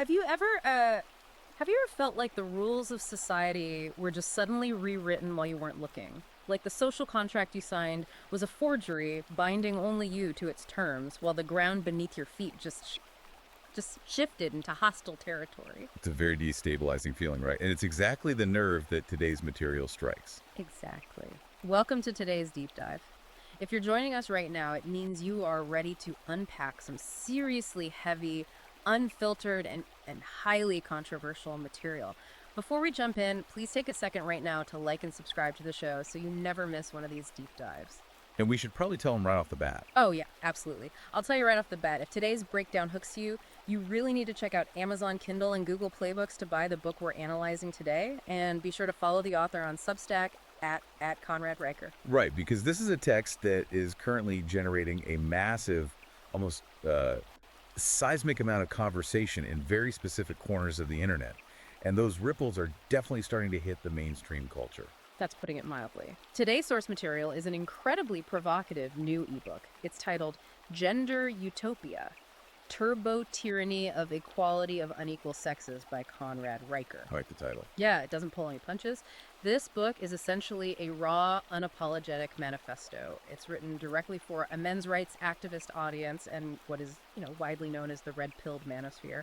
Have you ever felt like the rules of society were just suddenly rewritten while you weren't looking? Like the social contract you signed was a forgery binding only you to its terms, while the ground beneath your feet just shifted into hostile territory. It's a very destabilizing feeling, right? And it's exactly the nerve that today's material strikes. Exactly. Welcome to today's deep dive. If you're joining us right now, it means you are ready to unpack some seriously heavy, unfiltered, and highly controversial material. Before we jump in, please take a second right now to like and subscribe to the show so you never miss one of these deep dives. And we should probably tell them right off the bat. Oh, yeah, absolutely. I'll tell you right off the bat, if today's breakdown hooks you, you really need to check out Amazon Kindle and Google Playbooks to buy the book we're analyzing today. And be sure to follow the author on Substack at Conrad Riker. Right, because this is a text that is currently generating a massive, almost seismic amount of conversation in very specific corners of the internet. And those ripples are definitely starting to hit the mainstream culture. That's putting it mildly. Today's source material is an incredibly provocative new ebook. It's titled Gender Utopia, Turbo Tyranny of Equality of Unequal Sexes by Conrad Riker. I like the title. Yeah, it doesn't pull any punches. This book is essentially a raw, unapologetic manifesto. It's written directly for a men's rights activist audience and what is, widely known as the red-pilled manosphere.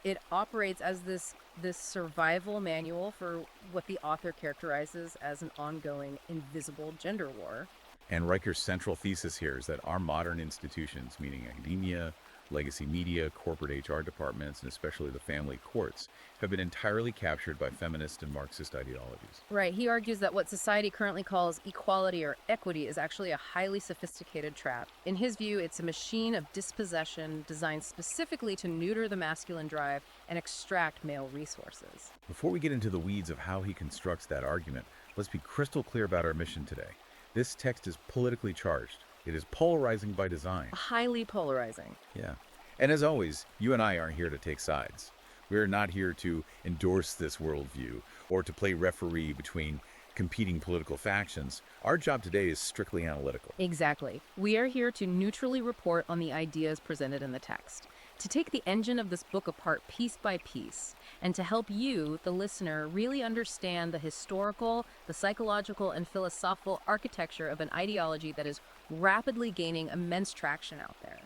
It operates as this survival manual for what the author characterizes as an ongoing invisible gender war. And Riker's central thesis here is that our modern institutions, meaning academia, legacy media, corporate HR departments, and especially the family courts, have been entirely captured by feminist and Marxist ideologies. Right. He argues that what society currently calls equality or equity is actually a highly sophisticated trap. In his view, it's a machine of dispossession designed specifically to neuter the masculine drive and extract male resources. Before we get into the weeds of how he constructs that argument, let's be crystal clear about our mission today. This text is politically charged. It is polarizing by design. Highly polarizing. Yeah. And as always, you and I aren't here to take sides. We're not here to endorse this worldview or to play referee between competing political factions. Our job today is strictly analytical. Exactly. We are here to neutrally report on the ideas presented in the text, to take the engine of this book apart piece by piece, and to help you, the listener, really understand the historical, the psychological, and philosophical architecture of an ideology that is rapidly gaining immense traction out there.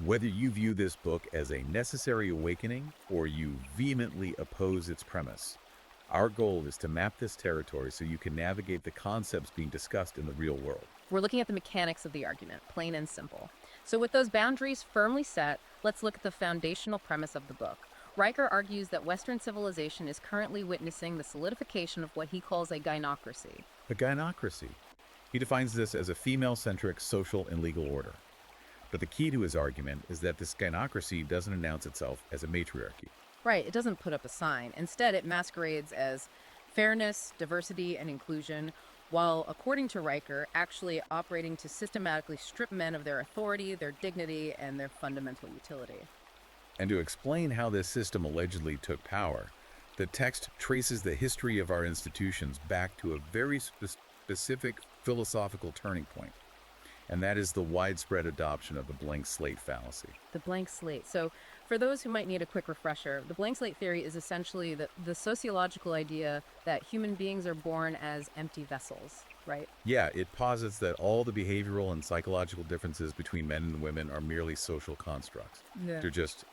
Whether you view this book as a necessary awakening or you vehemently oppose its premise, our goal is to map this territory so you can navigate the concepts being discussed in the real world. We're looking at the mechanics of the argument, plain and simple. So with those boundaries firmly set, let's look at the foundational premise of the book. Riker argues that Western civilization is currently witnessing the solidification of what he calls a gynocracy. A gynocracy. He defines this as a female-centric social and legal order. But the key to his argument is that this gynocracy doesn't announce itself as a matriarchy. Right, it doesn't put up a sign. Instead, it masquerades as fairness, diversity, and inclusion, while, according to Riker, actually operating to systematically strip men of their authority, their dignity, and their fundamental utility. And to explain how this system allegedly took power, the text traces the history of our institutions back to a very specific philosophical turning point. And that is the widespread adoption of the blank slate fallacy. The blank slate. So, for those who might need a quick refresher, the blank slate theory is essentially the sociological idea that human beings are born as empty vessels, right? Yeah, it posits that all the behavioral and psychological differences between men and women are merely social constructs. Yeah. They're just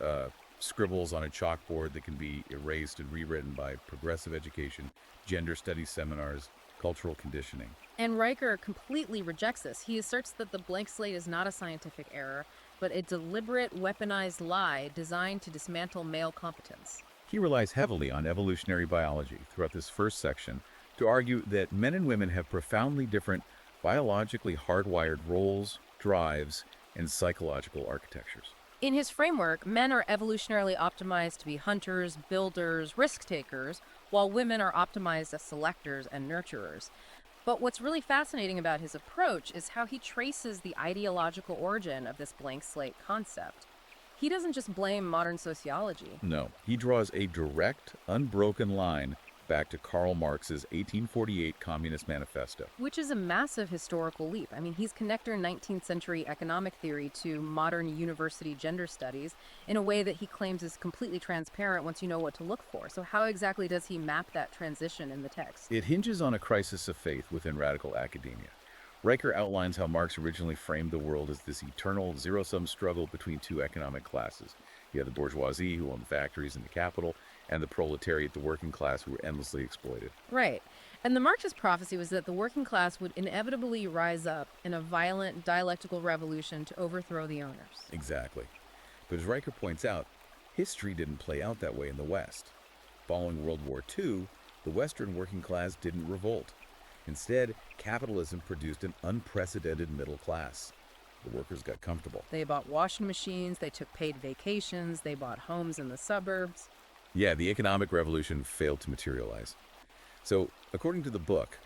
scribbles on a chalkboard that can be erased and rewritten by progressive education, gender studies seminars, cultural conditioning. And Riker completely rejects this. He asserts that the blank slate is not a scientific error, but a deliberate, weaponized lie designed to dismantle male competence. He relies heavily on evolutionary biology throughout this first section to argue that men and women have profoundly different biologically hardwired roles, drives, and psychological architectures. In his framework, men are evolutionarily optimized to be hunters, builders, risk-takers, while women are optimized as selectors and nurturers. But what's really fascinating about his approach is how he traces the ideological origin of this blank slate concept. He doesn't just blame modern sociology. No, he draws a direct, unbroken line back to Karl Marx's 1848 Communist Manifesto. Which is a massive historical leap. I mean, he's connecting 19th century economic theory to modern university gender studies in a way that he claims is completely transparent once you know what to look for. So, how exactly does he map that transition in the text? It hinges on a crisis of faith within radical academia. Riker outlines how Marx originally framed the world as this eternal zero-sum struggle between two economic classes. You have the bourgeoisie, who owned factories and the capital, and the proletariat, the working class, who were endlessly exploited. Right. And the Marxist prophecy was that the working class would inevitably rise up in a violent dialectical revolution to overthrow the owners. Exactly. But as Riker points out, history didn't play out that way in the West. Following World War II, the Western working class didn't revolt. Instead, capitalism produced an unprecedented middle class. The workers got comfortable. They bought washing machines, they took paid vacations, they bought homes in the suburbs. Yeah, the economic revolution failed to materialize. So, according to the book,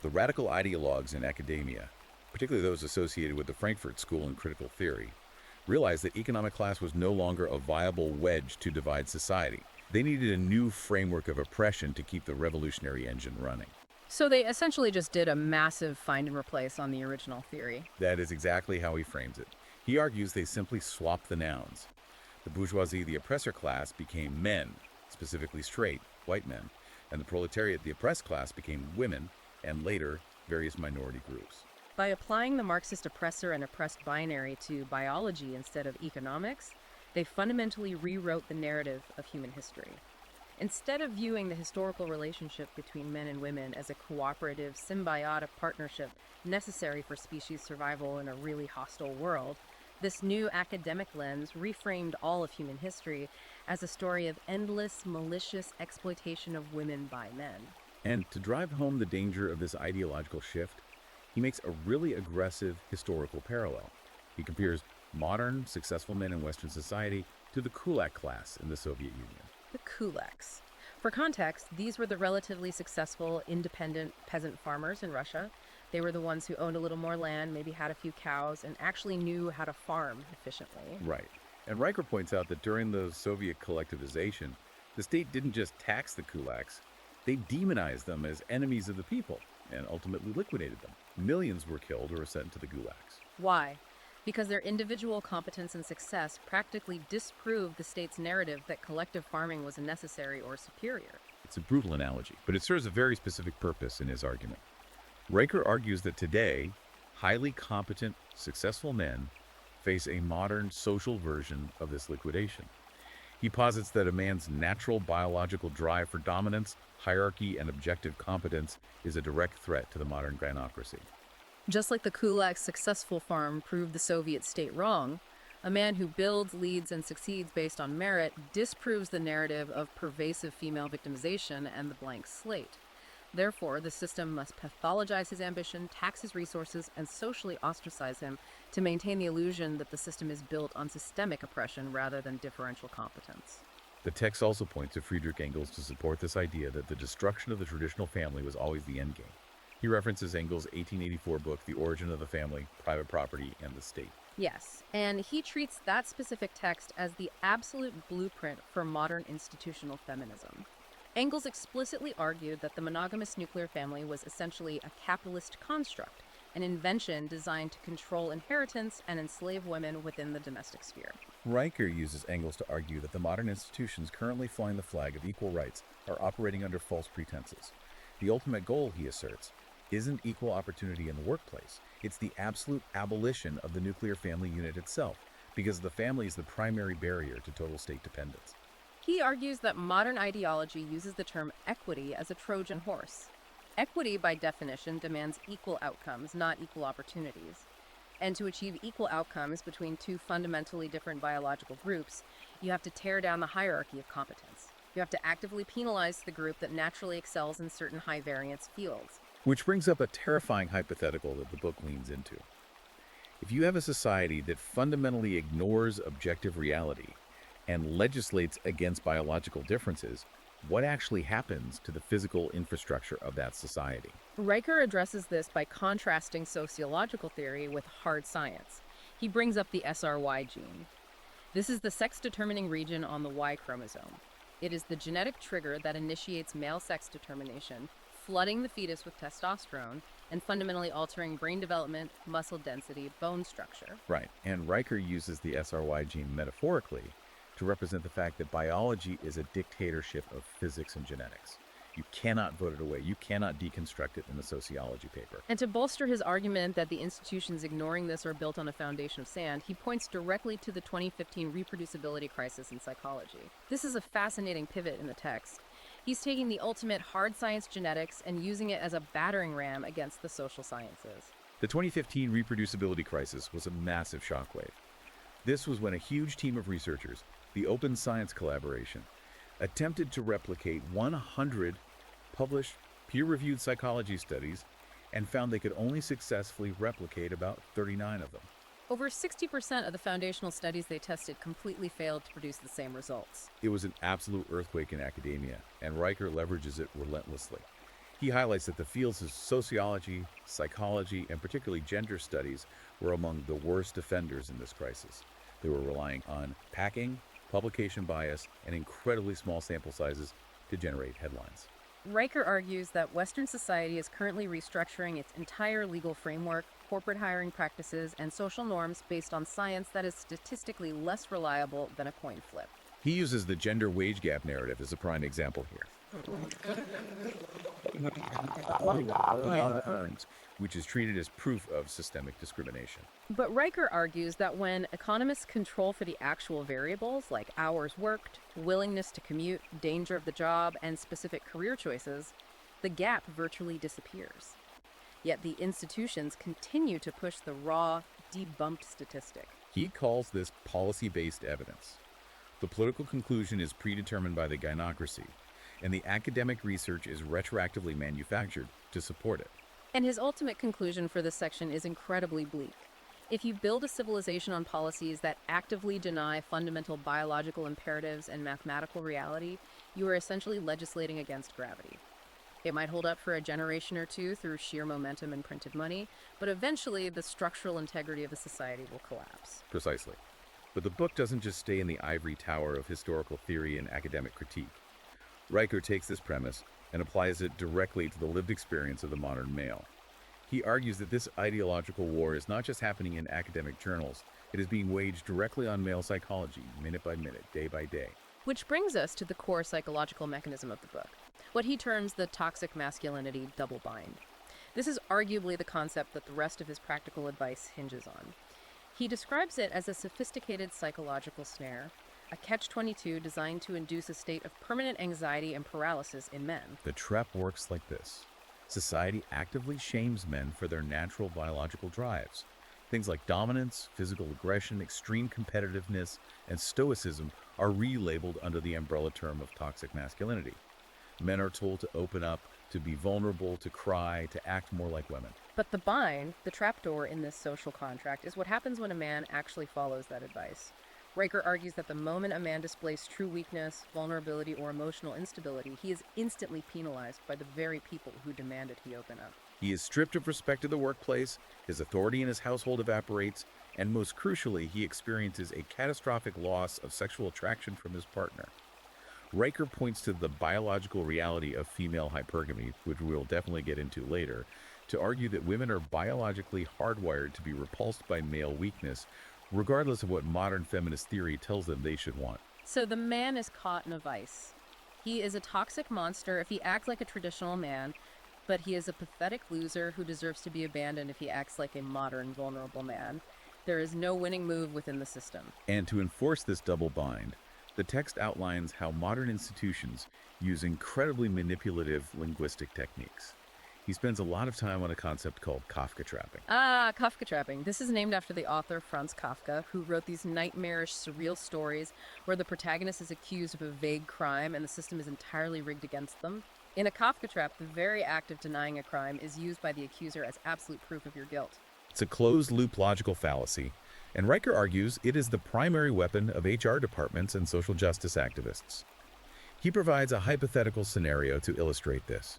the radical ideologues in academia, particularly those associated with the Frankfurt School in critical theory, realized that economic class was no longer a viable wedge to divide society. They needed a new framework of oppression to keep the revolutionary engine running. So they essentially just did a massive find and replace on the original theory. That is exactly how he frames it. He argues they simply swapped the nouns. The bourgeoisie, the oppressor class, became men, specifically straight, white men, and the proletariat, the oppressed class, became women, and later, various minority groups. By applying the Marxist oppressor and oppressed binary to biology instead of economics, they fundamentally rewrote the narrative of human history. Instead of viewing the historical relationship between men and women as a cooperative, symbiotic partnership necessary for species survival in a really hostile world, this new academic lens reframed all of human history as a story of endless, malicious exploitation of women by men. And to drive home the danger of this ideological shift, he makes a really aggressive historical parallel. He compares modern, successful men in Western society to the kulak class in the Soviet Union. The kulaks. For context, these were the relatively successful, independent peasant farmers in Russia. They were the ones who owned a little more land, maybe had a few cows, and actually knew how to farm efficiently. Right. And Riker points out that during the Soviet collectivization, the state didn't just tax the kulaks, they demonized them as enemies of the people and ultimately liquidated them. Millions were killed or sent to the gulags. Why? Because their individual competence and success practically disproved the state's narrative that collective farming was necessary or superior. It's a brutal analogy, but it serves a very specific purpose in his argument. Riker argues that today, highly competent, successful men face a modern social version of this liquidation. He posits that a man's natural biological drive for dominance, hierarchy, and objective competence is a direct threat to the modern granocracy. Just like the kulak's successful farm proved the Soviet state wrong, a man who builds, leads, and succeeds based on merit disproves the narrative of pervasive female victimization and the blank slate. Therefore, the system must pathologize his ambition, tax his resources, and socially ostracize him to maintain the illusion that the system is built on systemic oppression rather than differential competence. The text also points to Friedrich Engels to support this idea that the destruction of the traditional family was always the endgame. He references Engels' 1884 book, The Origin of the Family, Private Property, and the State. Yes, and he treats that specific text as the absolute blueprint for modern institutional feminism. Engels explicitly argued that the monogamous nuclear family was essentially a capitalist construct, an invention designed to control inheritance and enslave women within the domestic sphere. Riker uses Engels to argue that the modern institutions currently flying the flag of equal rights are operating under false pretenses. The ultimate goal, he asserts, isn't equal opportunity in the workplace. It's the absolute abolition of the nuclear family unit itself, because the family is the primary barrier to total state dependence. He argues that modern ideology uses the term equity as a Trojan horse. Equity, by definition, demands equal outcomes, not equal opportunities. And to achieve equal outcomes between two fundamentally different biological groups, you have to tear down the hierarchy of competence. You have to actively penalize the group that naturally excels in certain high-variance fields. Which brings up a terrifying hypothetical that the book leans into. If you have a society that fundamentally ignores objective reality and legislates against biological differences, what actually happens to the physical infrastructure of that society? Riker addresses this by contrasting sociological theory with hard science. He brings up the SRY gene. This is the sex-determining region on the Y chromosome. It is the genetic trigger that initiates male sex determination, flooding the fetus with testosterone and fundamentally altering brain development, muscle density, bone structure. Right, and Riker uses the SRY gene metaphorically to represent the fact that biology is a dictatorship of physics and genetics. You cannot vote it away. You cannot deconstruct it in a sociology paper. And to bolster his argument that the institutions ignoring this are built on a foundation of sand, he points directly to the 2015 reproducibility crisis in psychology. This is a fascinating pivot in the text. He's taking the ultimate hard science genetics and using it as a battering ram against the social sciences. The 2015 reproducibility crisis was a massive shockwave. This was when a huge team of researchers, the Open Science Collaboration, attempted to replicate 100 published peer-reviewed psychology studies and found they could only successfully replicate about 39 of them. Over 60% of the foundational studies they tested completely failed to produce the same results. It was an absolute earthquake in academia, and Riker leverages it relentlessly. He highlights that the fields of sociology, psychology, and particularly gender studies were among the worst offenders in this crisis. They were relying on packing, publication bias, and incredibly small sample sizes to generate headlines. Riker argues that Western society is currently restructuring its entire legal framework, corporate hiring practices, and social norms based on science that is statistically less reliable than a coin flip. He uses the gender wage gap narrative as a prime example here, which is treated as proof of systemic discrimination. But Riker argues that when economists control for the actual variables like hours worked, willingness to commute, danger of the job, and specific career choices, the gap virtually disappears. Yet the institutions continue to push the raw, debunked statistic. He calls this policy-based evidence. The political conclusion is predetermined by the gynocracy, and the academic research is retroactively manufactured to support it. And his ultimate conclusion for this section is incredibly bleak. If you build a civilization on policies that actively deny fundamental biological imperatives and mathematical reality, you are essentially legislating against gravity. It might hold up for a generation or two through sheer momentum and printed money, but eventually the structural integrity of a society will collapse. Precisely. But the book doesn't just stay in the ivory tower of historical theory and academic critique. Riker takes this premise and applies it directly to the lived experience of the modern male. He argues that this ideological war is not just happening in academic journals, it is being waged directly on male psychology, minute by minute, day by day. Which brings us to the core psychological mechanism of the book, what he terms the toxic masculinity double bind. This is arguably the concept that the rest of his practical advice hinges on. He describes it as a sophisticated psychological snare, a catch-22 designed to induce a state of permanent anxiety and paralysis in men. The trap works like this. Society actively shames men for their natural biological drives. Things like dominance, physical aggression, extreme competitiveness, and stoicism are relabeled under the umbrella term of toxic masculinity. Men are told to open up, to be vulnerable, to cry, to act more like women. But the bind, the trapdoor in this social contract, is what happens when a man actually follows that advice. Riker argues that the moment a man displays true weakness, vulnerability, or emotional instability, he is instantly penalized by the very people who demanded he open up. He is stripped of respect in the workplace, his authority in his household evaporates, and most crucially, he experiences a catastrophic loss of sexual attraction from his partner. Riker points to the biological reality of female hypergamy, which we'll definitely get into later, to argue that women are biologically hardwired to be repulsed by male weakness, regardless of what modern feminist theory tells them they should want. So the man is caught in a vice. He is a toxic monster if he acts like a traditional man, but he is a pathetic loser who deserves to be abandoned if he acts like a modern, vulnerable man. There is no winning move within the system. And to enforce this double bind, the text outlines how modern institutions use incredibly manipulative linguistic techniques. He spends a lot of time on a concept called Kafka trapping. Kafka trapping. This is named after the author Franz Kafka, who wrote these nightmarish, surreal stories where the protagonist is accused of a vague crime and the system is entirely rigged against them. In a Kafka trap, the very act of denying a crime is used by the accuser as absolute proof of your guilt. It's a closed-loop logical fallacy, and Riker argues it is the primary weapon of HR departments and social justice activists. He provides a hypothetical scenario to illustrate this.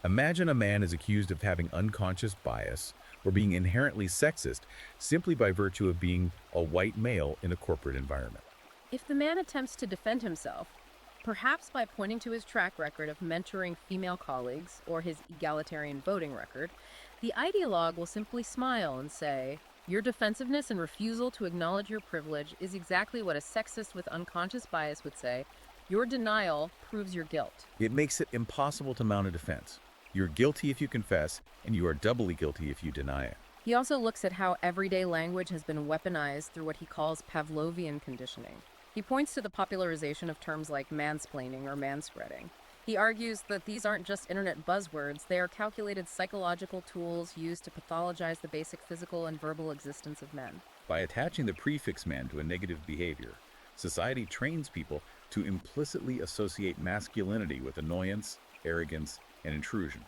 Imagine a man is accused of having unconscious bias or being inherently sexist simply by virtue of being a white male in a corporate environment. If the man attempts to defend himself, Perhaps by pointing to his track record of mentoring female colleagues or his egalitarian voting record, the ideologue will simply smile and say, "Your defensiveness and refusal to acknowledge your privilege is exactly what a sexist with unconscious bias would say. Your denial proves your guilt." It makes it impossible to mount a defense. You're guilty if you confess, and you are doubly guilty if you deny it. He also looks at how everyday language has been weaponized through what he calls Pavlovian conditioning. He points to the popularization of terms like mansplaining or manspreading. He argues that these aren't just internet buzzwords, they are calculated psychological tools used to pathologize the basic physical and verbal existence of men. By attaching the prefix man to a negative behavior, society trains people to implicitly associate masculinity with annoyance, arrogance, and intrusion.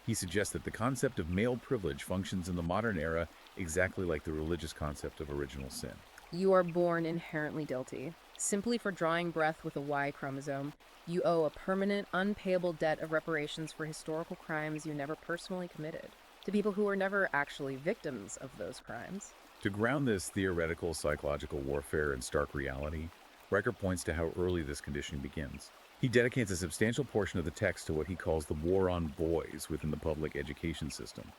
He suggests that the concept of male privilege functions in the modern era exactly like the religious concept of original sin. You are born inherently guilty. Simply for drawing breath with a Y chromosome, you owe a permanent, unpayable debt of reparations for historical crimes you never personally committed, to people who were never actually victims of those crimes. To ground this theoretical psychological warfare in stark reality, Riker points to how early this conditioning begins. He dedicates a substantial portion of the text to what he calls the war on boys within the public education system.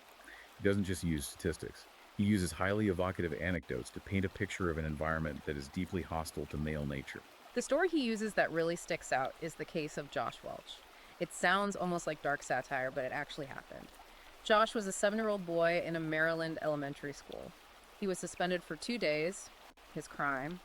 He doesn't just use statistics. He uses highly evocative anecdotes to paint a picture of an environment that is deeply hostile to male nature. The story he uses that really sticks out is the case of Josh Welch. It sounds almost like dark satire, but it actually happened. Josh was a 7-year-old boy in a Maryland elementary school. He was suspended for 2 days. His crime: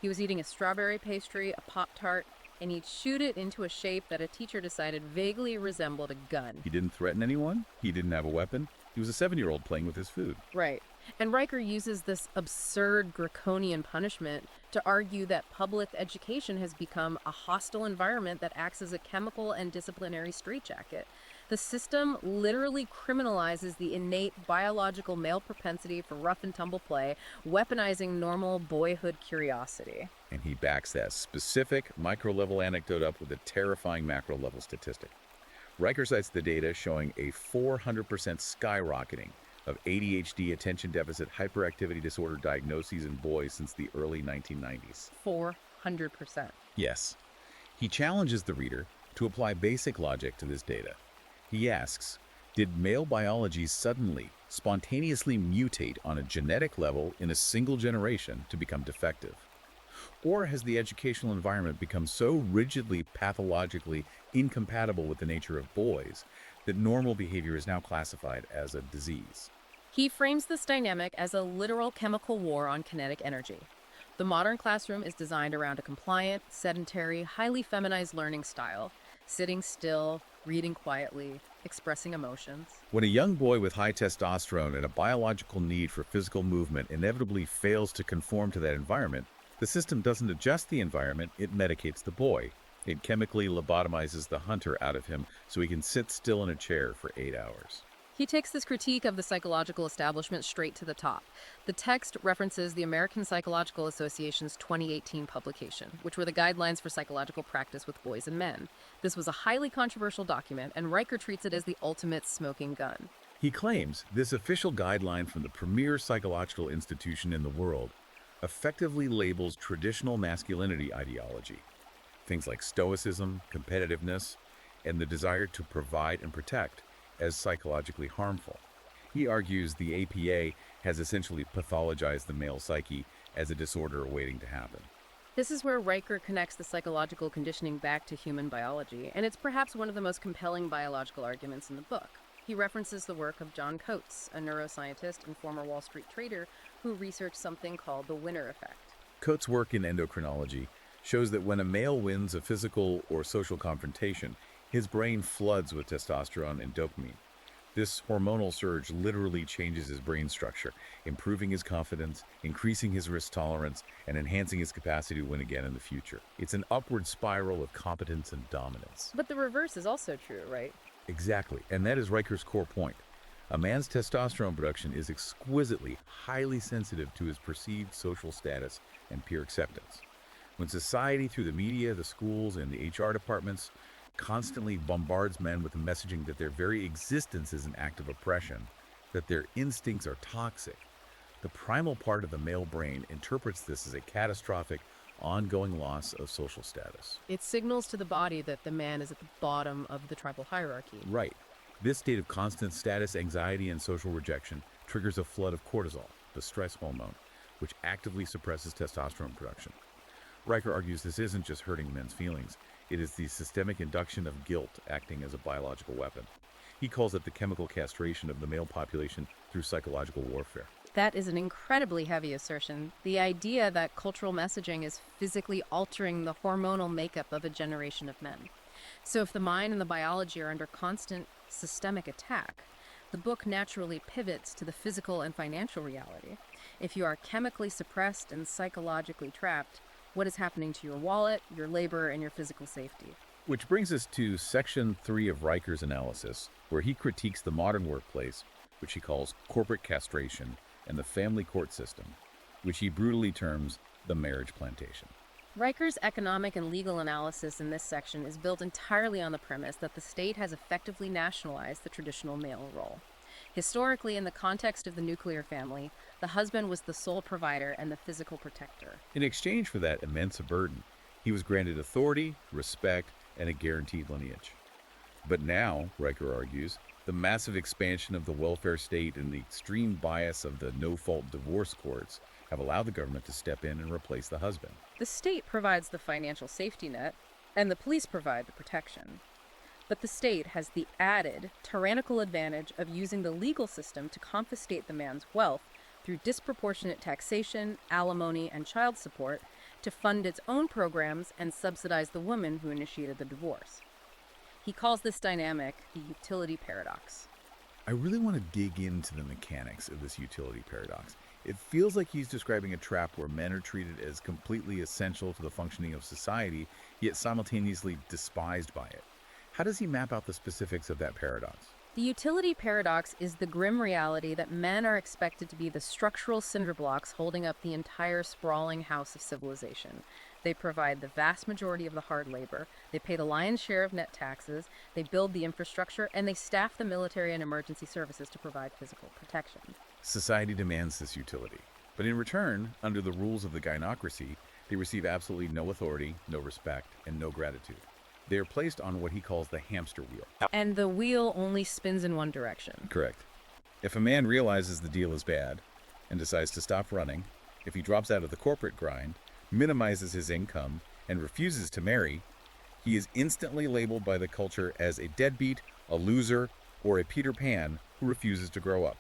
he was eating a strawberry pastry, a Pop-Tart, and he'd shoot it into a shape that a teacher decided vaguely resembled a gun. He didn't threaten anyone. He didn't have a weapon. He was a 7-year-old playing with his food. Right. And Riker uses this absurd draconian punishment to argue that public education has become a hostile environment that acts as a chemical and disciplinary straitjacket. The system literally criminalizes the innate biological male propensity for rough and tumble play, weaponizing normal boyhood curiosity. And he backs that specific micro-level anecdote up with a terrifying macro-level statistic. Riker cites the data showing a 400% skyrocketing of ADHD, attention deficit hyperactivity disorder diagnoses in boys since the early 1990s. 400%. Yes. He challenges the reader to apply basic logic to this data. He asks, did male biology suddenly, spontaneously mutate on a genetic level in a single generation to become defective? Or has the educational environment become so rigidly pathologically incompatible with the nature of boys that normal behavior is now classified as a disease? He frames this dynamic as a literal chemical war on kinetic energy. The modern classroom is designed around a compliant, sedentary, highly feminized learning style: sitting still, reading quietly, expressing emotions. When a young boy with high testosterone and a biological need for physical movement inevitably fails to conform to that environment, the system doesn't adjust the environment, it medicates the boy. It chemically lobotomizes the hunter out of him so he can sit still in a chair for 8 hours. He takes this critique of the psychological establishment straight to the top. The text references the American Psychological Association's 2018 publication, which were the guidelines for psychological practice with boys and men. This was a highly controversial document, and Riker treats it as the ultimate smoking gun. He claims this official guideline from the premier psychological institution in the world effectively labels traditional masculinity ideology, things like stoicism, competitiveness, and the desire to provide and protect, as psychologically harmful. He argues the APA has essentially pathologized the male psyche as a disorder awaiting to happen. This is where Riker connects the psychological conditioning back to human biology, and it's perhaps one of the most compelling biological arguments in the book. He references the work of John Coates, a neuroscientist and former Wall Street trader who researched something called the winner effect. Coates' work in endocrinology shows that when a male wins a physical or social confrontation, his brain floods with testosterone and dopamine. This hormonal surge literally changes his brain structure, improving his confidence, increasing his risk tolerance, and enhancing his capacity to win again in the future. It's an upward spiral of competence and dominance. But the reverse is also true, right? Exactly, and that is Riker's core point. A man's testosterone production is exquisitely, highly sensitive to his perceived social status and peer acceptance. When society, through the media, the schools, and the HR departments, constantly bombards men with the messaging that their very existence is an act of oppression, that their instincts are toxic, the primal part of the male brain interprets this as a catastrophic, ongoing loss of social status. It signals to the body that the man is at the bottom of the tribal hierarchy. Right. This state of constant status anxiety and social rejection triggers a flood of cortisol, the stress hormone, which actively suppresses testosterone production. Riker argues this isn't just hurting men's feelings, it is the systemic induction of guilt acting as a biological weapon. He calls it the chemical castration of the male population through psychological warfare. That is an incredibly heavy assertion. The idea that cultural messaging is physically altering the hormonal makeup of a generation of men. So if the mind and the biology are under constant systemic attack, the book naturally pivots to the physical and financial reality. If you are chemically suppressed and psychologically trapped, what is happening to your wallet, your labor, and your physical safety? Which brings us to section 3 of Riker's analysis, where he critiques the modern workplace, which he calls corporate castration, and the family court system, which he brutally terms the marriage plantation. Riker's economic and legal analysis in this section is built entirely on the premise that the state has effectively nationalized the traditional male role. Historically, in the context of the nuclear family, the husband was the sole provider and the physical protector. In exchange for that immense burden, he was granted authority, respect, and a guaranteed lineage. But now, Riker argues, the massive expansion of the welfare state and the extreme bias of the no-fault divorce courts have allowed the government to step in and replace the husband. The state provides the financial safety net, and the police provide the protection. But the state has the added tyrannical advantage of using the legal system to confiscate the man's wealth through disproportionate taxation, alimony, and child support to fund its own programs and subsidize the woman who initiated the divorce. He calls this dynamic the utility paradox. I really want to dig into the mechanics of this utility paradox. It feels like he's describing a trap where men are treated as completely essential to the functioning of society, yet simultaneously despised by it. How does he map out the specifics of that paradox? The utility paradox is the grim reality that men are expected to be the structural cinder blocks holding up the entire sprawling house of civilization. They provide the vast majority of the hard labor, they pay the lion's share of net taxes, they build the infrastructure, and they staff the military and emergency services to provide physical protection. Society demands this utility, but in return, under the rules of the gynocracy, they receive absolutely no authority, no respect, and no gratitude. They are placed on what he calls the hamster wheel. And the wheel only spins in one direction. Correct. If a man realizes the deal is bad and decides to stop running, if he drops out of the corporate grind, minimizes his income, and refuses to marry, he is instantly labeled by the culture as a deadbeat, a loser, or a Peter Pan who refuses to grow up.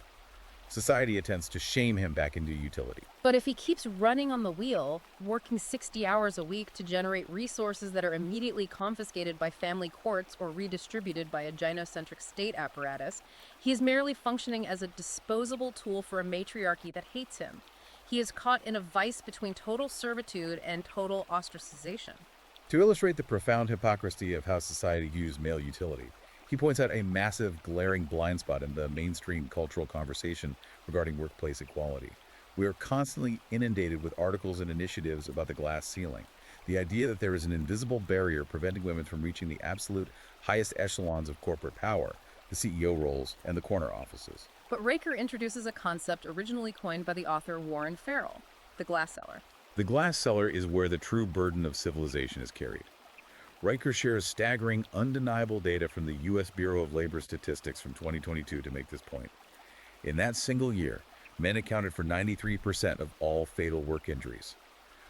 Society attempts to shame him back into utility. But if he keeps running on the wheel, working 60 hours a week to generate resources that are immediately confiscated by family courts or redistributed by a gynocentric state apparatus, he is merely functioning as a disposable tool for a matriarchy that hates him. He is caught in a vice between total servitude and total ostracization. To illustrate the profound hypocrisy of how society views male utility, he points out a massive, glaring blind spot in the mainstream cultural conversation regarding workplace equality. We are constantly inundated with articles and initiatives about the glass ceiling, the idea that there is an invisible barrier preventing women from reaching the absolute highest echelons of corporate power, the CEO roles, and the corner offices. But Riker introduces a concept originally coined by the author Warren Farrell, the glass cellar. The glass cellar is where the true burden of civilization is carried. Riker shares staggering, undeniable data from the U.S. Bureau of Labor Statistics from 2022 to make this point. In that single year, men accounted for 93% of all fatal work injuries.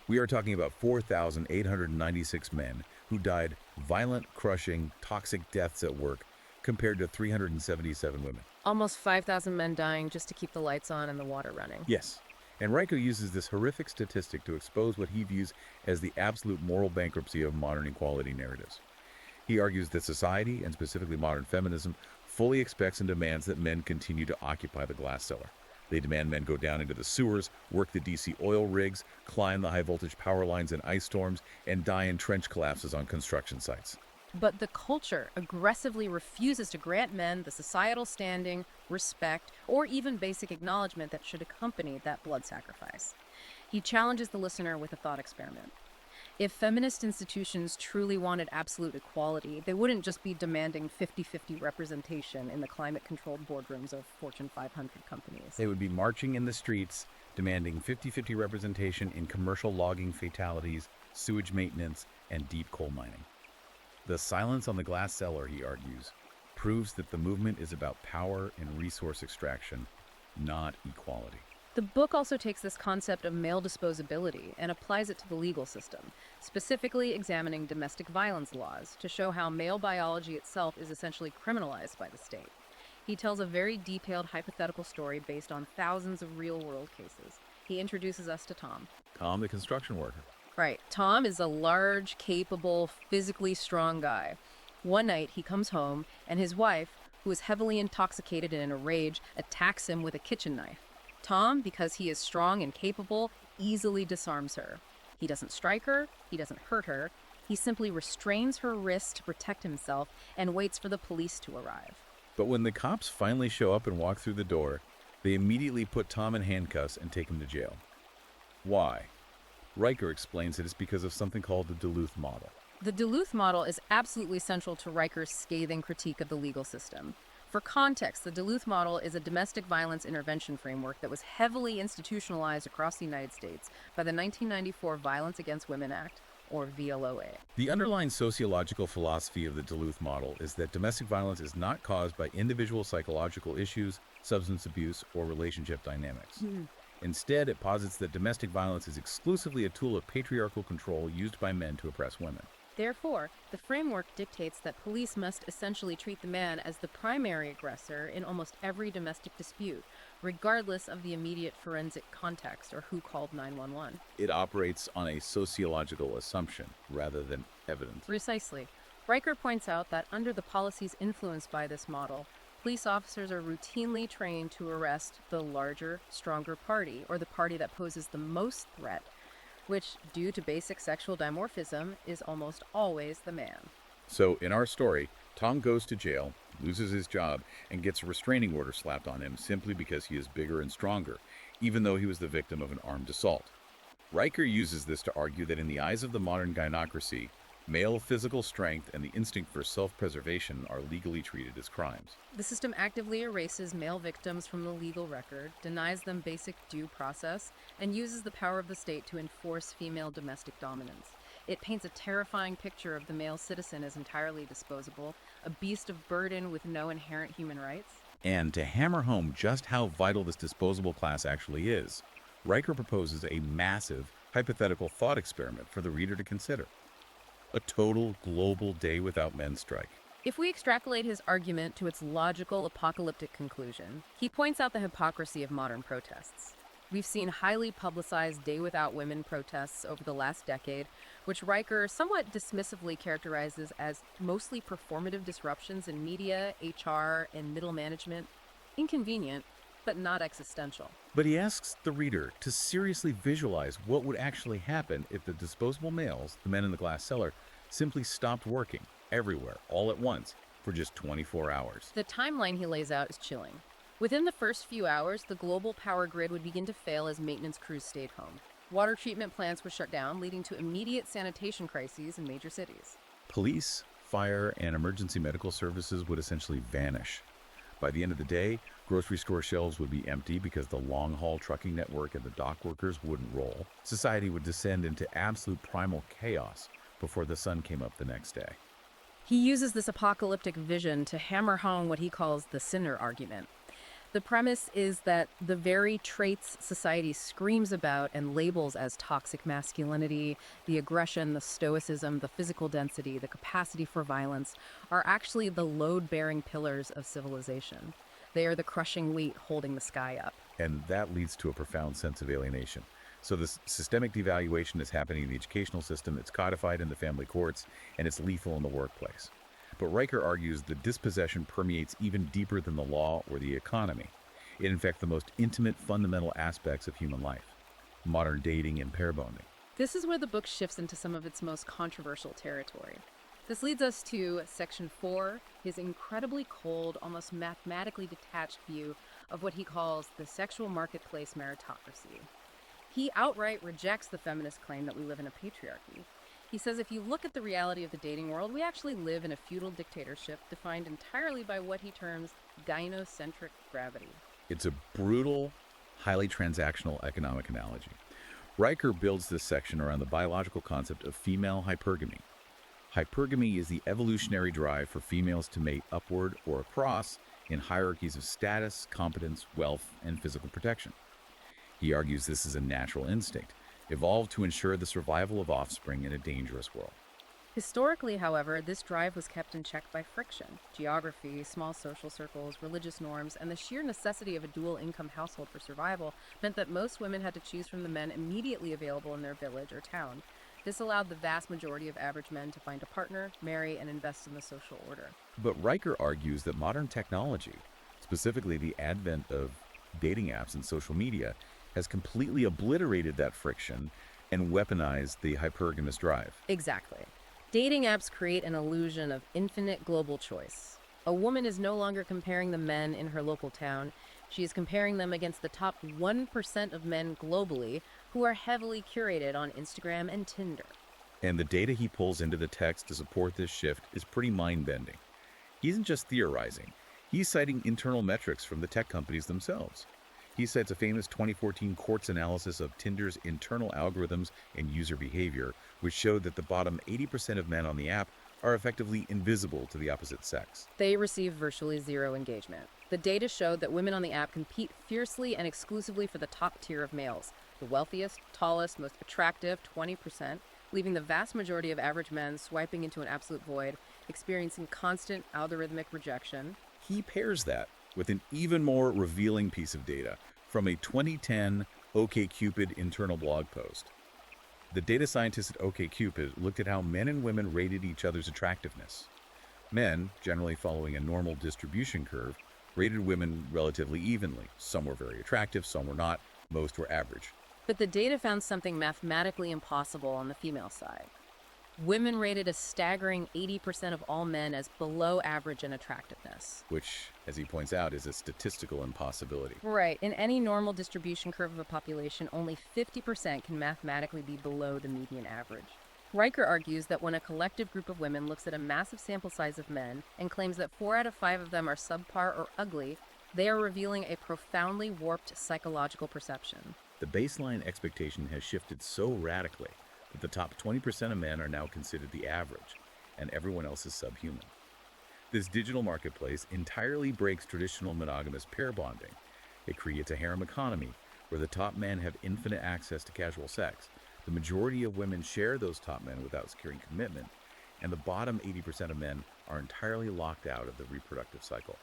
We are talking about 4,896 men who died violent, crushing, toxic deaths at work, compared to 377 women. Almost 5,000 men dying just to keep the lights on and the water running. Yes. And Riker uses this horrific statistic to expose what he views as the absolute moral bankruptcy of modern equality narratives. He argues that society, and specifically modern feminism, fully expects and demands that men continue to occupy the glass cellar. They demand men go down into the sewers, work the DC oil rigs, climb the high-voltage power lines in ice storms, and die in trench collapses on construction sites. But the culture aggressively refuses to grant men the societal standing, respect, or even basic acknowledgement that should accompany that blood sacrifice. He challenges the listener with a thought experiment. If feminist institutions truly wanted absolute equality, they wouldn't just be demanding 50-50 representation in the climate-controlled boardrooms of Fortune 500 companies. They would be marching in the streets, demanding 50-50 representation in commercial logging fatalities, sewage maintenance, and deep coal mining. The silence on the glass cellar, he argues, proves that the movement is about power and resource extraction, not equality. The book also takes this concept of male disposability and applies it to the legal system, specifically examining domestic violence laws to show how male biology itself is essentially criminalized by the state. He tells a very detailed hypothetical story based on thousands of real-world cases. He introduces us to Tom. Tom, the construction worker. Right. Tom is a large, capable, physically strong guy. One night, he comes home, and his wife, who is heavily intoxicated and in a rage, attacks him with a kitchen knife. Tom, because he is strong and capable, easily disarms her. He doesn't strike her, he doesn't hurt her, he simply restrains her wrist to protect himself and waits for the police to arrive. But when the cops finally show up and walk through the door, they immediately put Tom in handcuffs and take him to jail. Why? Riker explains that it's because of something called the Duluth model. The Duluth model is absolutely central to Riker's scathing critique of the legal system. For context, the Duluth model is a domestic violence intervention framework that was heavily institutionalized across the United States by the 1994 Violence Against Women Act, or VLOA. The underlying sociological philosophy of the Duluth model is that domestic violence is not caused by individual psychological issues, substance abuse, or relationship dynamics. Instead, it posits that domestic violence is exclusively a tool of patriarchal control used by men to oppress women. Therefore, the framework dictates that police must essentially treat the man as the primary aggressor in almost every domestic dispute, regardless of the immediate forensic context or who called 911. It operates on a sociological assumption rather than evidence. Precisely. Riker points out that under the policies influenced by this model, police officers are routinely trained to arrest the larger, stronger party, or the party that poses the most threat, which, due to basic sexual dimorphism, is almost always the man. So, in our story, Tom goes to jail, loses his job, and gets a restraining order slapped on him simply because he is bigger and stronger, even though he was the victim of an armed assault. Riker uses this to argue that in the eyes of the modern gynocracy, male physical strength and the instinct for self-preservation are legally treated as crimes. The system actively erases male victims from the legal record, denies them basic due process, and uses the power of the state to enforce female domestic dominance. It paints a terrifying picture of the male citizen as entirely disposable, a beast of burden with no inherent human rights. And to hammer home just how vital this disposable class actually is, Riker proposes a massive, hypothetical thought experiment for the reader to consider. A total global day without men strike. If we extrapolate his argument to its logical apocalyptic conclusion, he points out the hypocrisy of modern protests. We've seen highly publicized Day Without Women protests over the last decade, which Riker somewhat dismissively characterizes as mostly performative disruptions in media, HR, and middle management. Inconvenient, but not existential. But he asks the reader to seriously visualize what would actually happen if the disposable males, the men in the glass cellar, simply stopped working everywhere, all at once, for just 24 hours. The timeline he lays out is chilling. Within the first few hours, the global power grid would begin to fail as maintenance crews stayed home. Water treatment plants would shut down, leading to immediate sanitation crises in major cities. Police, fire, and emergency medical services would essentially vanish. By the end of the day, grocery store shelves would be empty because the long-haul trucking network and the dock workers wouldn't roll. Society would descend into absolute primal chaos before the sun came up the next day. He uses this apocalyptic vision to hammer home what he calls the sinner argument. The premise is that the very traits society screams about and labels as toxic masculinity, the aggression, the stoicism, the physical density, the capacity for violence, are actually the load-bearing pillars of civilization. They are the crushing weight holding the sky up. And that leads to a profound sense of alienation. So this systemic devaluation is happening in the educational system, it's codified in the family courts, and it's lethal in the workplace. But Riker argues that dispossession permeates even deeper than the law or the economy. It infects the most intimate, fundamental aspects of human life, modern dating and pair bonding. This is where the book shifts into some of its most controversial territory. This leads us to Section 4, his incredibly cold, almost mathematically detached view of what he calls the sexual marketplace meritocracy. He outright rejects the feminist claim that we live in a patriarchy. He says if you look at the reality of the dating world, we actually live in a feudal dictatorship defined entirely by what he terms gynocentric gravity. It's a brutal, highly transactional economic analogy. Riker builds this section around the biological concept of female hypergamy. Hypergamy is the evolutionary drive for females to mate upward or across in hierarchies of status, competence, wealth, and physical protection. He argues this is a natural instinct, evolved to ensure the survival of offspring in a dangerous world. Historically, however, this drive was kept in check by friction. Geography, small social circles, religious norms, and the sheer necessity of a dual income household for survival meant that most women had to choose from the men immediately available in their village or town. This allowed the vast majority of average men to find a partner, marry, and invest in the social order. But Riker argues that modern technology, specifically the advent of dating apps and social media, has completely obliterated that friction and weaponized the hypergamous drive. Exactly. Dating apps create an illusion of infinite global choice. A woman is no longer comparing the men in her local town. She is comparing them against the top 1% of men globally who are heavily curated on Instagram and Tinder. And the data he pulls into the text to support this shift is pretty mind-bending. He isn't just theorizing, he's citing internal metrics from the tech companies themselves. He cites a famous 2014 Quartz analysis of Tinder's internal algorithms and user behavior, which showed that the bottom 80% of men on the app are effectively invisible to the opposite sex. They receive virtually zero engagement. The data showed that women on the app compete fiercely and exclusively for the top tier of males, the wealthiest, tallest, most attractive 20%, leaving the vast majority of average men swiping into an absolute void, experiencing constant algorithmic rejection. He pairs that with an even more revealing piece of data from a 2010 OkCupid internal blog post. The data scientists at OkCupid looked at how men and women rated each other's attractiveness. Men, generally following a normal distribution curve, rated women relatively evenly. Some were very attractive, some were not, most were average. But the data found something mathematically impossible on the female side. Women rated a staggering 80% of all men as below average in attractiveness. Which, as he points out, is a statistical impossibility. Right. In any normal distribution curve of a population, only 50% can mathematically be below the median average. Riker argues that when a collective group of women looks at a massive sample size of men and claims that 4 out of 5 of them are subpar or ugly, they are revealing a profoundly warped psychological perception. The baseline expectation has shifted so radically that the top 20% of men are now considered the average, and everyone else is subhuman. This digital marketplace entirely breaks traditional monogamous pair bonding. It creates a harem economy where the top men have infinite access to casual sex. The majority of women share those top men without securing commitment, and the bottom 80% of men are entirely locked out of the reproductive cycle.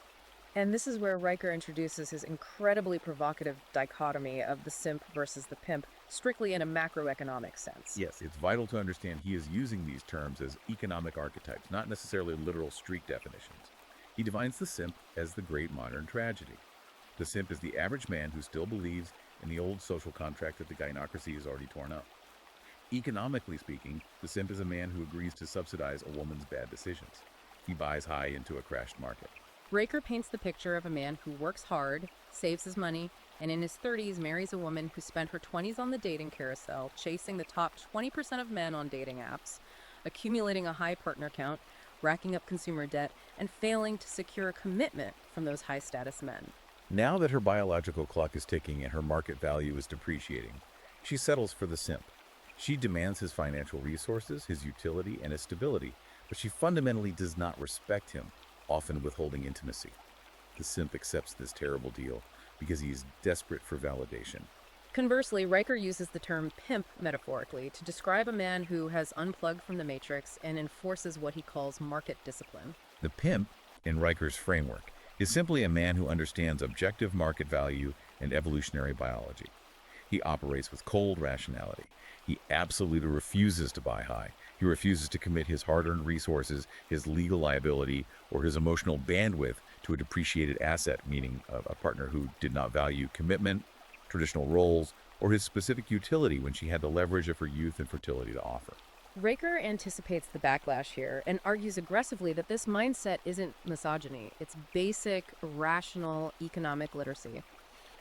And this is where Riker introduces his incredibly provocative dichotomy of the simp versus the pimp, strictly in a macroeconomic sense. Yes, it's vital to understand he is using these terms as economic archetypes, not necessarily literal street definitions. He defines the simp as the great modern tragedy. The simp is the average man who still believes in the old social contract that the gynocracy is already torn up. Economically speaking, the simp is a man who agrees to subsidize a woman's bad decisions. He buys high into a crashed market. Riker paints the picture of a man who works hard, saves his money, and in his 30s marries a woman who spent her 20s on the dating carousel, chasing the top 20% of men on dating apps, accumulating a high partner count, racking up consumer debt, and failing to secure a commitment from those high-status men. Now that her biological clock is ticking and her market value is depreciating, she settles for the simp. She demands his financial resources, his utility, and his stability, but she fundamentally does not respect him, often withholding intimacy. The simp accepts this terrible deal because he is desperate for validation. Conversely, Riker uses the term pimp metaphorically to describe a man who has unplugged from the matrix and enforces what he calls market discipline. The pimp, in Riker's framework, is simply a man who understands objective market value and evolutionary biology. He operates with cold rationality. He absolutely refuses to buy high. He refuses to commit his hard-earned resources, his legal liability, or his emotional bandwidth to a depreciated asset, meaning a partner who did not value commitment, traditional roles, or his specific utility when she had the leverage of her youth and fertility to offer. Riker anticipates the backlash here and argues aggressively that this mindset isn't misogyny, it's basic, rational economic literacy.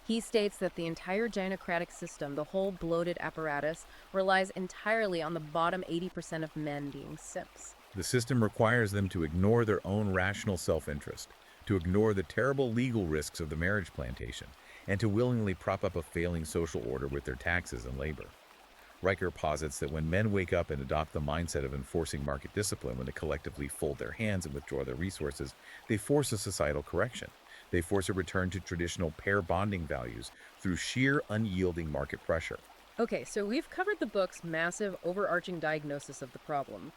He states that the entire gynocratic system, the whole bloated apparatus, relies entirely on the bottom 80% of men being simps. The system requires them to ignore their own rational self-interest, to ignore the terrible legal risks of the marriage plantation, and to willingly prop up a failing social order with their taxes and labor. Riker posits that when men wake up and adopt the mindset of enforcing market discipline, when they collectively fold their hands and withdraw their resources, they force a societal correction. They force a return to traditional pair bonding values through sheer unyielding market pressure. Okay, so we've covered the book's massive, overarching diagnosis of the problem.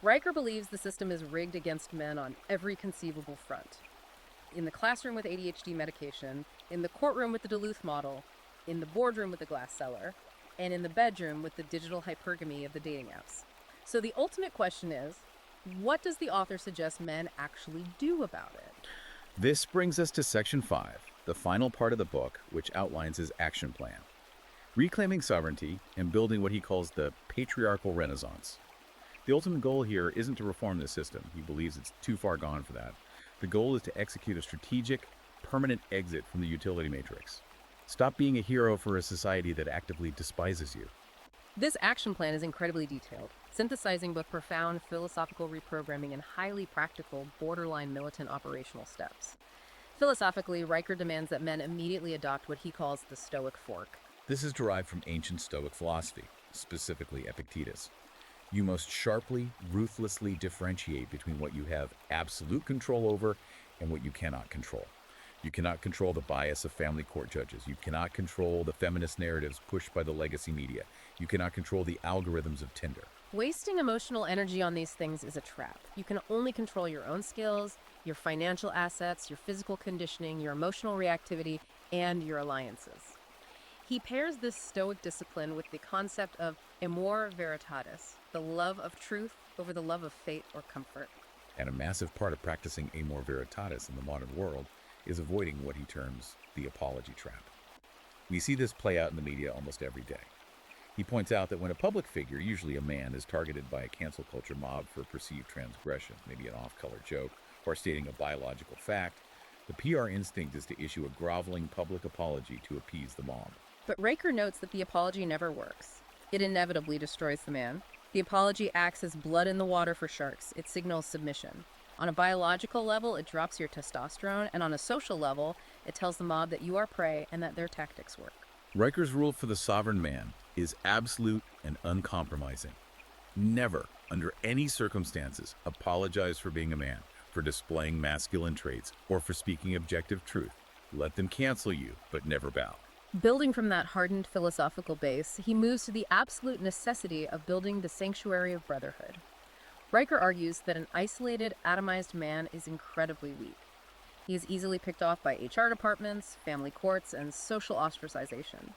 Riker believes the system is rigged against men on every conceivable front. In the classroom with ADHD medication, in the courtroom with the Duluth model, in the boardroom with the glass cellar, and in the bedroom with the digital hypergamy of the dating apps. So the ultimate question is, what does the author suggest men actually do about it? This brings us to Section 5, the final part of the book, which outlines his action plan. Reclaiming sovereignty and building what he calls the patriarchal renaissance. The ultimate goal here isn't to reform the system. He believes it's too far gone for that. The goal is to execute a strategic, permanent exit from the utility matrix. Stop being a hero for a society that actively despises you. This action plan is incredibly detailed, synthesizing both profound philosophical reprogramming and highly practical, borderline militant operational steps. Philosophically, Riker demands that men immediately adopt what he calls the Stoic fork. This is derived from ancient Stoic philosophy, specifically Epictetus. You must sharply, ruthlessly differentiate between what you have absolute control over and what you cannot control. You cannot control the bias of family court judges. You cannot control the feminist narratives pushed by the legacy media. You cannot control the algorithms of Tinder. Wasting emotional energy on these things is a trap. You can only control your own skills, your financial assets, your physical conditioning, your emotional reactivity, and your alliances. He pairs this Stoic discipline with the concept of amor veritatis, the love of truth over the love of fate or comfort. And a massive part of practicing amor veritatis in the modern world is avoiding what he terms the apology trap. We see this play out in the media almost every day. He points out that when a public figure, usually a man, is targeted by a cancel culture mob for perceived transgression, maybe an off-color joke, or stating a biological fact, the PR instinct is to issue a groveling public apology to appease the mob. But Riker notes that the apology never works. It inevitably destroys the man. The apology acts as blood in the water for sharks. It signals submission. On a biological level, it drops your testosterone, and on a social level, it tells the mob that you are prey and that their tactics work. Riker's rule for the sovereign man is absolute and uncompromising. Never, under any circumstances, apologize for being a man, for displaying masculine traits, or for speaking objective truth. Let them cancel you, but never bow. Building from that hardened philosophical base, he moves to the absolute necessity of building the sanctuary of brotherhood. Riker argues that an isolated, atomized man is incredibly weak. He is easily picked off by HR departments, family courts, and social ostracization.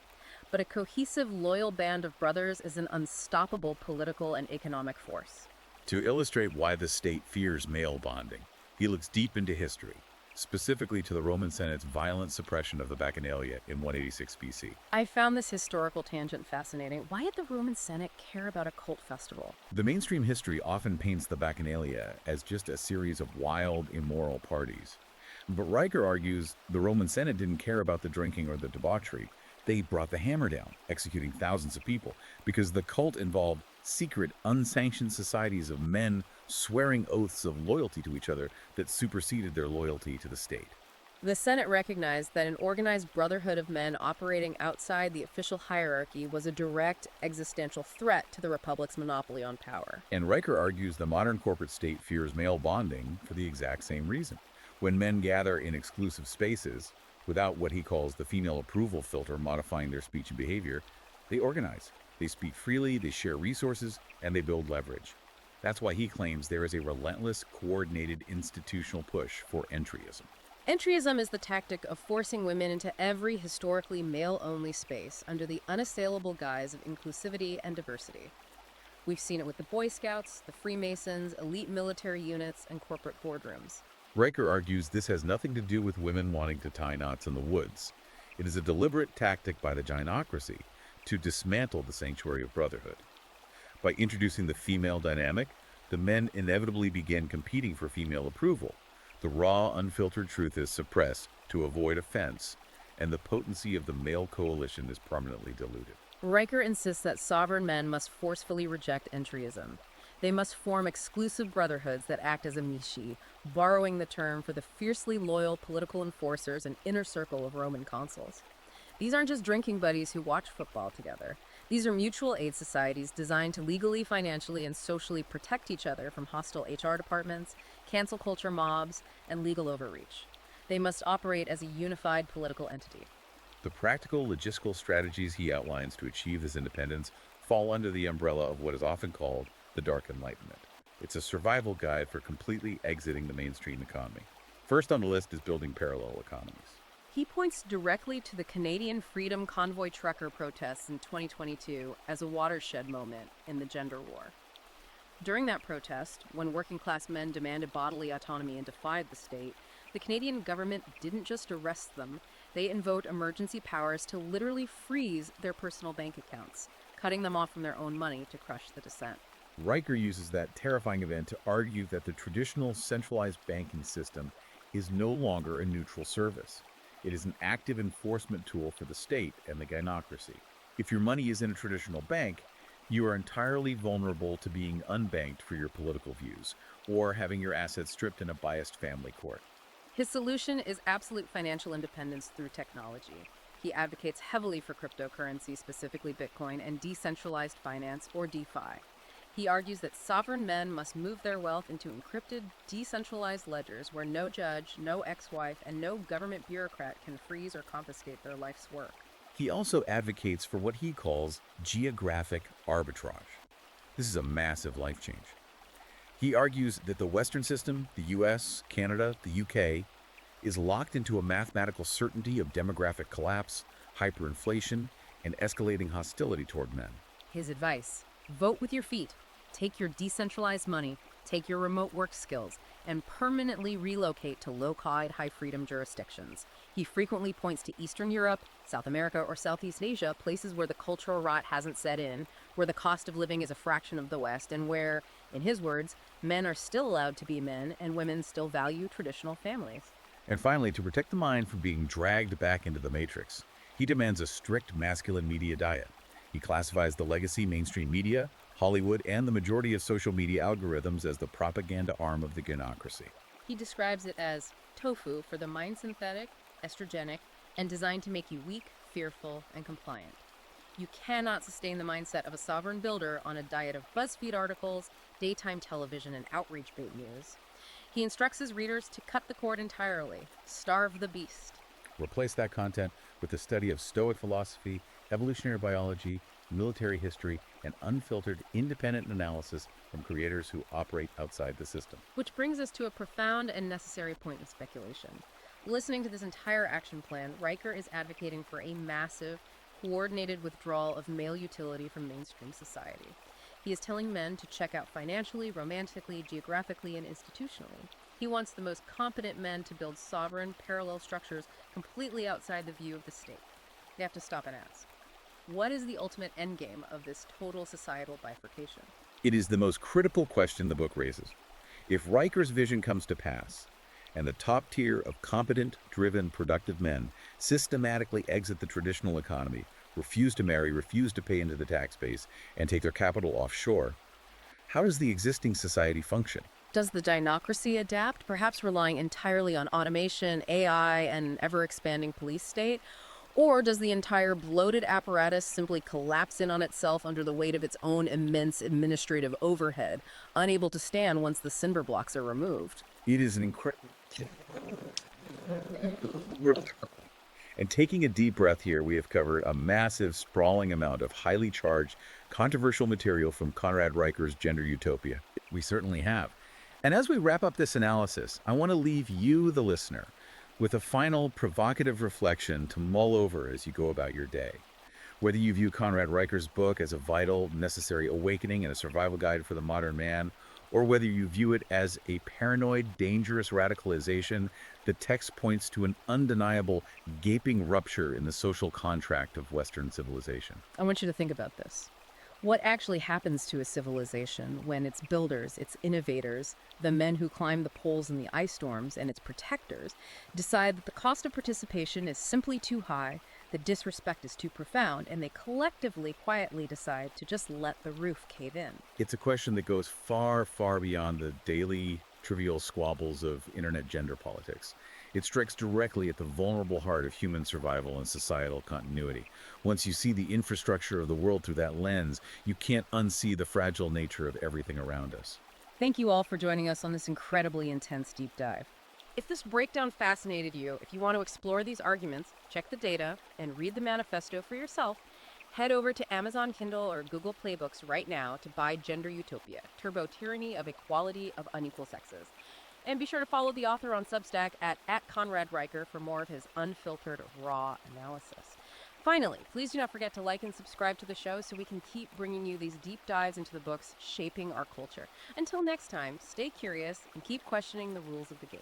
But a cohesive, loyal band of brothers is an unstoppable political and economic force. To illustrate why the state fears male bonding, he looks deep into history, specifically to the Roman Senate's violent suppression of the Bacchanalia in 186 BC. I found this historical tangent fascinating. Why did the Roman Senate care about a cult festival? The mainstream history often paints the Bacchanalia as just a series of wild, immoral parties. But Riker argues the Roman Senate didn't care about the drinking or the debauchery. They brought the hammer down, executing thousands of people, because the cult involved secret, unsanctioned societies of men swearing oaths of loyalty to each other that superseded their loyalty to the state. The Senate recognized that an organized brotherhood of men operating outside the official hierarchy was a direct existential threat to the Republic's monopoly on power. And Riker argues the modern corporate state fears male bonding for the exact same reason. When men gather in exclusive spaces, without what he calls the female approval filter modifying their speech and behavior, they organize. They speak freely, they share resources, and they build leverage. That's why he claims there is a relentless, coordinated institutional push for entryism. Entryism is the tactic of forcing women into every historically male-only space under the unassailable guise of inclusivity and diversity. We've seen it with the Boy Scouts, the Freemasons, elite military units, and corporate boardrooms. Riker argues this has nothing to do with women wanting to tie knots in the woods. It is a deliberate tactic by the gynocracy to dismantle the sanctuary of brotherhood. By introducing the female dynamic, the men inevitably begin competing for female approval. The raw, unfiltered truth is suppressed to avoid offense, and the potency of the male coalition is permanently diluted. Riker insists that sovereign men must forcefully reject entryism. They must form exclusive brotherhoods that act as a mishi, borrowing the term for the fiercely loyal political enforcers and inner circle of Roman consuls. These aren't just drinking buddies who watch football together. These are mutual aid societies designed to legally, financially, and socially protect each other from hostile HR departments, cancel culture mobs, and legal overreach. They must operate as a unified political entity. The practical logistical strategies he outlines to achieve this independence fall under the umbrella of what is often called the Dark Enlightenment. It's a survival guide for completely exiting the mainstream economy. First on the list is building parallel economies. He points directly to the Canadian Freedom Convoy trucker protests in 2022 as a watershed moment in the gender war. During that protest, when working class men demanded bodily autonomy and defied the state, the Canadian government didn't just arrest them, they invoked emergency powers to literally freeze their personal bank accounts, cutting them off from their own money to crush the dissent. Riker uses that terrifying event to argue that the traditional centralized banking system is no longer a neutral service. It is an active enforcement tool for the state and the gynocracy. If your money is in a traditional bank, you are entirely vulnerable to being unbanked for your political views or having your assets stripped in a biased family court. His solution is absolute financial independence through technology. He advocates heavily for cryptocurrency, specifically Bitcoin, and decentralized finance, or DeFi. He argues that sovereign men must move their wealth into encrypted, decentralized ledgers where no judge, no ex-wife, and no government bureaucrat can freeze or confiscate their life's work. He also advocates for what he calls geographic arbitrage. This is a massive life change. He argues that the Western system, the US, Canada, the UK, is locked into a mathematical certainty of demographic collapse, hyperinflation, and escalating hostility toward men. His advice: vote with your feet, take your decentralized money, take your remote work skills, and permanently relocate to low-cost, high-freedom jurisdictions. He frequently points to Eastern Europe, South America, or Southeast Asia, places where the cultural rot hasn't set in, where the cost of living is a fraction of the West, and where, in his words, men are still allowed to be men and women still value traditional families. And finally, to protect the mind from being dragged back into the matrix, he demands a strict masculine media diet. He classifies the legacy mainstream media, Hollywood, and the majority of social media algorithms as the propaganda arm of the gynocracy. He describes it as tofu for the mind synthetic, estrogenic, and designed to make you weak, fearful, and compliant. You cannot sustain the mindset of a sovereign builder on a diet of BuzzFeed articles, daytime television, and outreach bait news. He instructs his readers to cut the cord entirely, starve the beast. Replace that content with the study of Stoic philosophy, evolutionary biology, military history, and unfiltered independent analysis from creators who operate outside the system. Which brings us to a profound and necessary point of speculation. Listening to this entire action plan, Riker is advocating for a massive, coordinated withdrawal of male utility from mainstream society. He is telling men to check out financially, romantically, geographically, and institutionally. He wants the most competent men to build sovereign, parallel structures completely outside the view of the state. They have to stop and ask, what is the ultimate endgame of this total societal bifurcation? It is the most critical question the book raises. If Riker's vision comes to pass, and the top tier of competent, driven, productive men systematically exit the traditional economy, refuse to marry, refuse to pay into the tax base, and take their capital offshore, how does the existing society function? Does the gynocracy adapt, perhaps relying entirely on automation, AI, and ever-expanding police state? Or does the entire bloated apparatus simply collapse in on itself under the weight of its own immense administrative overhead, unable to stand once the cinder blocks are removed? It is an incredible... And taking a deep breath here, we have covered a massive, sprawling amount of highly charged, controversial material from Conrad Riker's Gender Utopia. We certainly have. And as we wrap up this analysis, I want to leave you, the listener, with a final provocative reflection to mull over as you go about your day. Whether you view Conrad Riker's book as a vital, necessary awakening and a survival guide for the modern man, or whether you view it as a paranoid, dangerous radicalization, the text points to an undeniable, gaping rupture in the social contract of Western civilization. I want you to think about this. What actually happens to a civilization when its builders, its innovators, the men who climb the poles in the ice storms, and its protectors decide that the cost of participation is simply too high, The disrespect is too profound, and they collectively, quietly decide to just let the roof cave in. It's a question that goes far, far beyond the daily trivial squabbles of internet gender politics. It strikes directly at the vulnerable heart of human survival and societal continuity. Once you see the infrastructure of the world through that lens, you can't unsee the fragile nature of everything around us. Thank you all for joining us on this incredibly intense deep dive. If this breakdown fascinated you, if you want to explore these arguments, check the data, and read the manifesto for yourself, head over to Amazon Kindle or Google Playbooks right now to buy Gender Utopia, Turbo Tyranny of Equality of Unequal Sexes. And be sure to follow the author on Substack at Conrad Riker for more of his unfiltered, raw analysis. Finally, please do not forget to like and subscribe to the show so we can keep bringing you these deep dives into the books shaping our culture. Until next time, stay curious and keep questioning the rules of the game.